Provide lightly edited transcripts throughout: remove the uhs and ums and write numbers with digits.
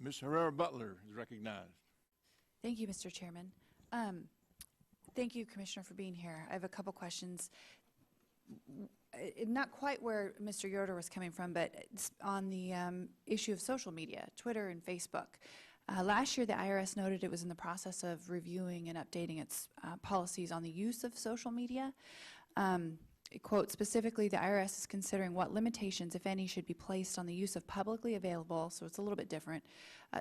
Ms. Herrera Beutler is recognized. Thank you, Mr. Chairman. Thank you, Commissioner, for being here. I have a couple questions. Not quite where Mr. Yoder was coming from, but it's on the issue of social media, Twitter and Facebook. Last year, the IRS noted it was in the process of reviewing and updating its policies on the use of social media. Quote, specifically, the IRS is considering what limitations, if any, should be placed on the use of publicly available, so it's a little bit different,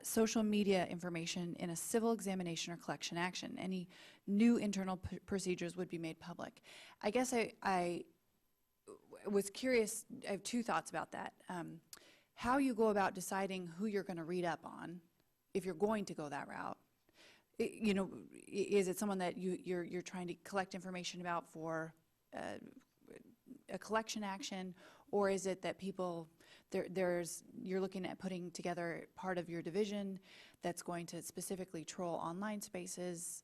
social media information in a civil examination or collection action. Any new internal procedures would be made public. I guess I was curious, I have two thoughts about that. How you go about deciding who you're going to read up on, if you're going to go that route. You know, is it someone that you're trying to collect information about for a collection action, or is it that people you're looking at putting together part of your division that's going to specifically troll online spaces?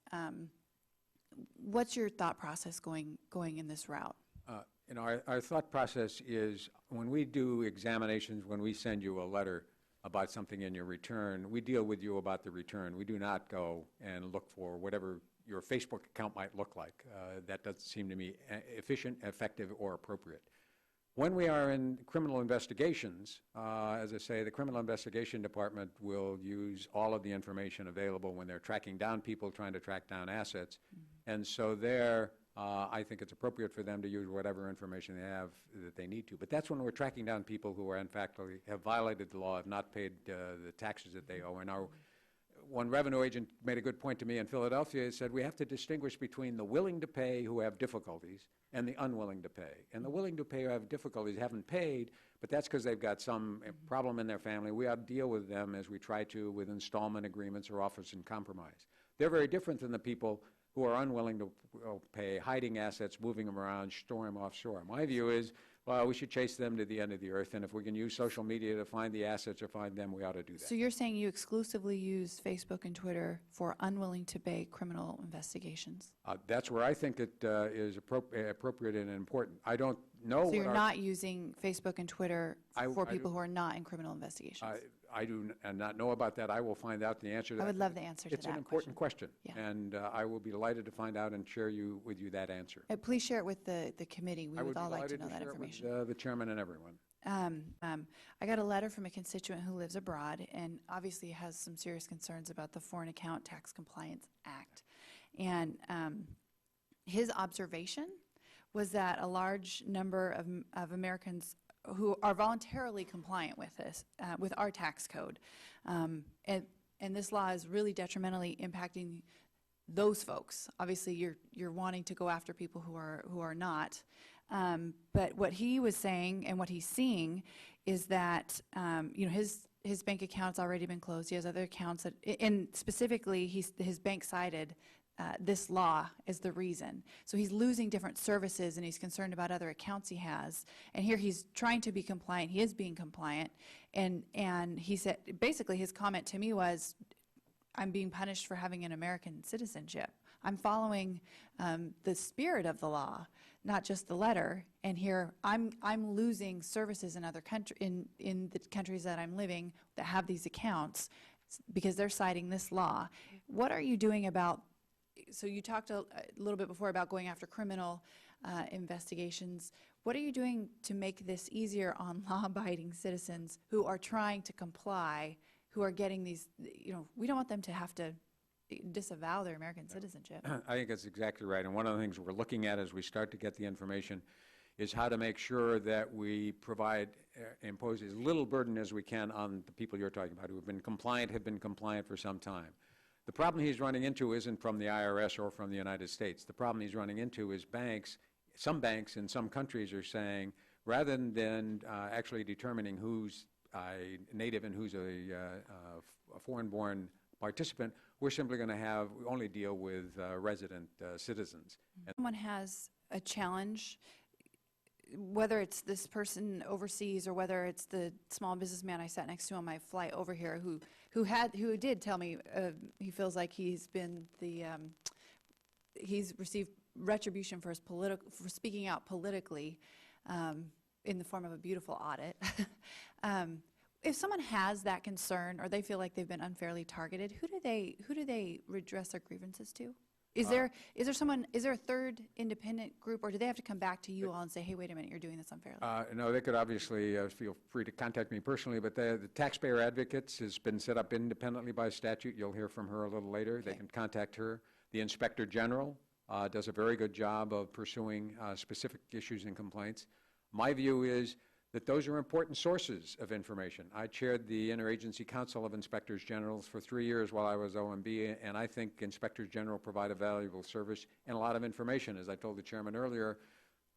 What's your thought process going in this route? You know, our thought process is when we do examinations, when we send you a letter about something in your return, we deal with you about the return. We do not go and look for whatever your Facebook account might look like. That doesn't seem to me efficient, effective, or appropriate. When we are in criminal investigations, as I say, the Criminal Investigation Department will use all of the information available when they're tracking down people, trying to track down assets. Mm-hmm. And so there, I think it's appropriate for them to use whatever information they have that they need to. But that's when we're tracking down people who are, in fact, have violated the law, have not paid the taxes that they owe, and are. One revenue agent made a good point to me in Philadelphia. He said, we have to distinguish between the willing to pay who have difficulties and the unwilling to pay. And the willing to pay who have difficulties haven't paid, but that's because they've got some problem in their family. We ought to deal with them as we try to with installment agreements or offers in compromise. They're very different than the people who are unwilling to pay, hiding assets, moving them around, storing them offshore. My view is, well, we should chase them to the end of the earth, and if we can use social media to find the assets or find them, we ought to do that. So you're saying you exclusively use Facebook and Twitter for unwilling to pay criminal investigations? That's where I think it is appropriate and important. I don't know. So you're not using Facebook and Twitter for people who are not in criminal investigations? I do not know about that. I will find out the answer to that. I would love the answer to that. It's an important question, yeah. And I will be delighted to find out and share with you that answer. Please share it with the committee. We would all like to know that information. With, the chairman and everyone. I got a letter from a constituent who lives abroad and obviously has some serious concerns about the Foreign Account Tax Compliance Act. And his observation was that a large number of Americans who are voluntarily compliant with this, with our tax code, and this law is really detrimentally impacting those folks. Obviously, you're wanting to go after people who are not, but what he was saying and what he's seeing is that you know, his bank account's already been closed. He has other accounts that, and specifically, his bank cited this law is the reason. So he's losing different services and he's concerned about other accounts he has. And here he's trying to be compliant. He is being compliant. And he said, basically his comment to me was, I'm being punished for having an American citizenship. I'm following the spirit of the law, not just the letter. And here I'm losing services in other in the countries that I'm living that have these accounts because they're citing this law. What are you doing about? So you talked a little bit before about going after criminal investigations. What are you doing to make this easier on law-abiding citizens who are trying to comply, who are getting these, you know, we don't want them to have to disavow their American citizenship. I think that's exactly right. And one of the things we're looking at as we start to get the information is how to make sure that we impose as little burden as we can on the people you're talking about who have been compliant for some time. The problem he's running into isn't from the IRS or from the United States. The problem he's running into is some banks in some countries are saying, rather than actually determining who's a native and who's a foreign-born participant, we're simply going to only deal with resident citizens. Someone has a challenge, whether it's this person overseas or whether it's the small businessman I sat next to on my flight over here who did tell me he feels like he's received retribution for for speaking out politically in the form of a beautiful audit. if someone has that concern or they feel like they've been unfairly targeted, who do they redress their grievances to? Is there a third independent group, or do they have to come back to you all and say, hey, wait a minute, you're doing this unfairly? No, they could obviously feel free to contact me personally, but the taxpayer advocates has been set up independently by statute. You'll hear from her a little later. Okay. They can contact her. The Inspector General does a very good job of pursuing specific issues and complaints. My view is that those are important sources of information. I chaired the Interagency Council of Inspectors Generals for 3 years while I was OMB, and I think Inspectors General provide a valuable service and a lot of information. As I told the chairman earlier,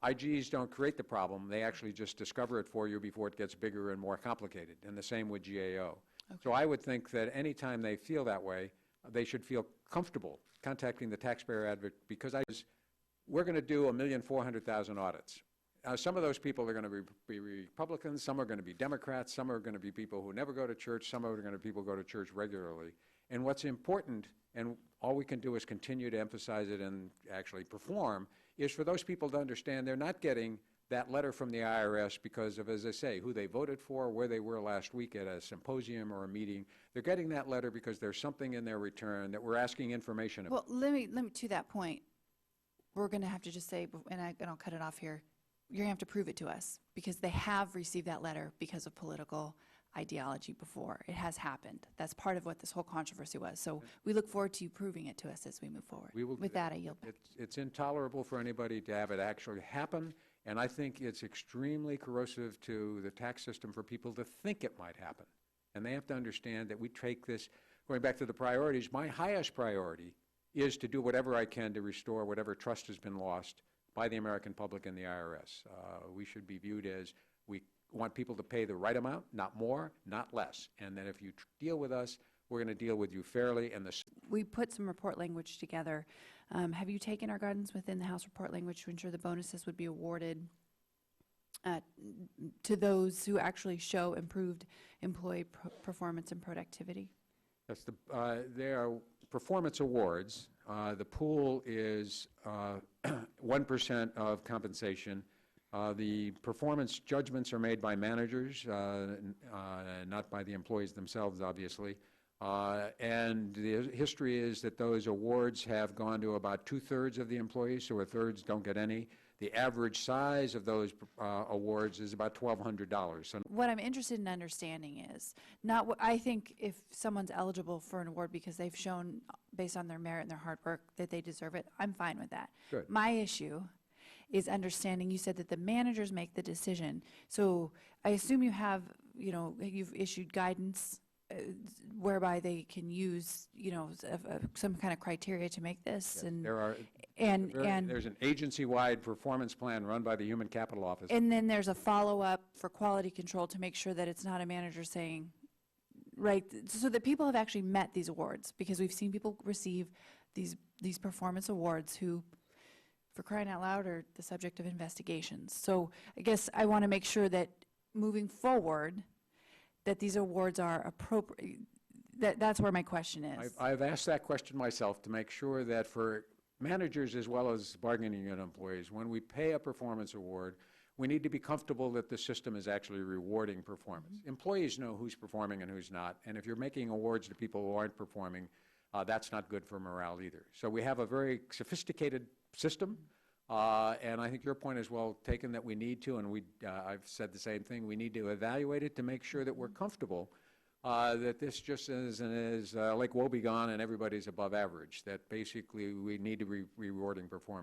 IGs don't create the problem. They actually just discover it for you before it gets bigger and more complicated, and the same with GAO. Okay. So I would think that any time they feel that way, they should feel comfortable contacting the taxpayer advocate, because we're going to do 1,400,000 audits. Some of those people are going to be Republicans, some are going to be Democrats, some are going to be people who never go to church, some are going to be people who go to church regularly. And what's important, and all we can do is continue to emphasize it and actually perform, is for those people to understand they're not getting that letter from the IRS because of, as I say, who they voted for, where they were last week at a symposium or a meeting. They're getting that letter because there's something in their return that we're asking information about. Well, let me to that point, we're going to have to just say, and I'll cut it off here, you're going to have to prove it to us, because they have received that letter because of political ideology before. It has happened. That's part of what this whole controversy was. So we look forward to you proving it to us as we move forward. With that, I yield back. It's intolerable for anybody to have it actually happen, and I think it's extremely corrosive to the tax system for people to think it might happen. And they have to understand that we take this, going back to the priorities, my highest priority is to do whatever I can to restore whatever trust has been lost by the American public and the IRS. We should be viewed as, we want people to pay the right amount, not more, not less. And that if you deal with us, we're going to deal with you fairly. And we put some report language together. Have you taken our guidance within the House report language to ensure the bonuses would be awarded to those who actually show improved employee performance and productivity? That's there are performance awards. The pool is 1% of compensation. The performance judgments are made by managers, not by the employees themselves, obviously. And the history is that those awards have gone to about 2/3 of the employees, so 1/3 don't get any. The average size of those awards is about $1,200. So what I'm interested in understanding is not what I think if someone's eligible for an award because they've shown, based on their merit and their hard work, that they deserve it. I'm fine with that. Good. My issue is understanding. You said that the managers make the decision. So I assume you have, you've issued guidance whereby they can use, some kind of criteria to make this. Yes, and there are. and There's an agency-wide performance plan run by the Human Capital Office. And then there's a follow-up for quality control to make sure that it's not a manager saying, right, so that people have actually met these awards, because we've seen people receive these performance awards who, for crying out loud, are the subject of investigations. So I guess I want to make sure that moving forward, that these awards are appropriate. That's where my question is. I've asked that question myself to make sure that for managers as well as bargaining unit employees, when we pay a performance award, we need to be comfortable that the system is actually rewarding performance. Mm-hmm. Employees know who's performing and who's not, and if you're making awards to people who aren't performing, that's not good for morale either. So we have a very sophisticated system, and I think your point is well taken that we need to, and I've said the same thing, we need to evaluate it to make sure that we're comfortable that this just is Lake Wobegon and everybody's above average, that basically we need to be rewarding performance.